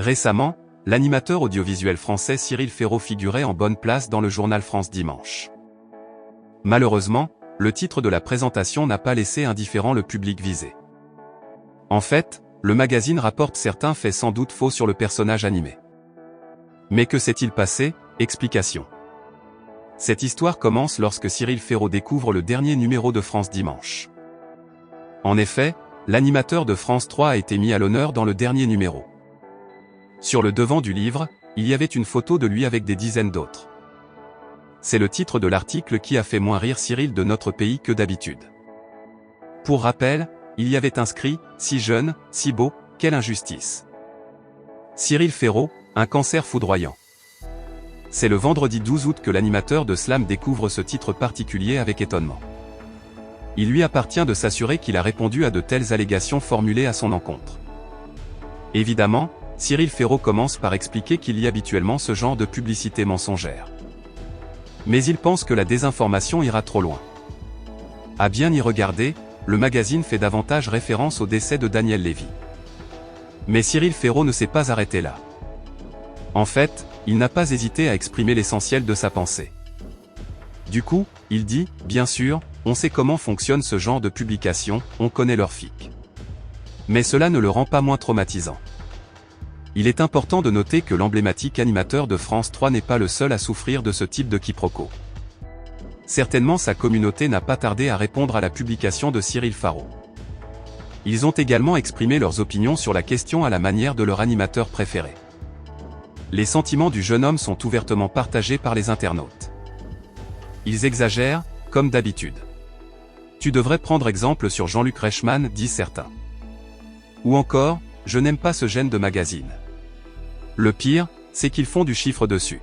Récemment, l'animateur audiovisuel français Cyril Ferraud figurait en bonne place dans le journal France Dimanche. Malheureusement, le titre de la présentation n'a pas laissé indifférent le public visé. En fait, le magazine rapporte certains faits sans doute faux sur le personnage animé. Mais que s'est-il passé? Explication. Cette histoire commence lorsque Cyril Ferraud découvre le dernier numéro de France Dimanche. En effet, l'animateur de France 3 a été mis à l'honneur dans le dernier numéro. Sur le devant du livre, il y avait une photo de lui avec des dizaines d'autres. C'est le titre de l'article qui a fait moins rire Cyril de notre pays que d'habitude. Pour rappel, il y avait inscrit « Si jeune, si beau, quelle injustice ». Cyril Ferraud, un cancer foudroyant. C'est le vendredi 12 août que l'animateur de Slam découvre ce titre particulier avec étonnement. Il lui appartient de s'assurer qu'il a répondu à de telles allégations formulées à son encontre. Évidemment, Cyril Ferraud commence par expliquer qu'il y a habituellement ce genre de publicité mensongère. Mais il pense que la désinformation ira trop loin. À bien y regarder, le magazine fait davantage référence au décès de Daniel Lévy. Mais Cyril Ferraud ne s'est pas arrêté là. En fait, il n'a pas hésité à exprimer l'essentiel de sa pensée. Du coup, il dit, bien sûr, on sait comment fonctionne ce genre de publication, on connaît leur fic. Mais cela ne le rend pas moins traumatisant. Il est important de noter que l'emblématique animateur de France 3 n'est pas le seul à souffrir de ce type de quiproquo. Certainement sa communauté n'a pas tardé à répondre à la publication de Cyril Ferraud. Ils ont également exprimé leurs opinions sur la question à la manière de leur animateur préféré. Les sentiments du jeune homme sont ouvertement partagés par les internautes. Ils exagèrent, comme d'habitude. Tu devrais prendre exemple sur Jean-Luc Reichmann, disent certains. Ou encore, je n'aime pas ce genre de magazine. Le pire, c'est qu'ils font du chiffre dessus.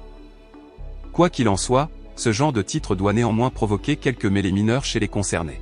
Quoi qu'il en soit, ce genre de titre doit néanmoins provoquer quelques mêlées mineures chez les concernés.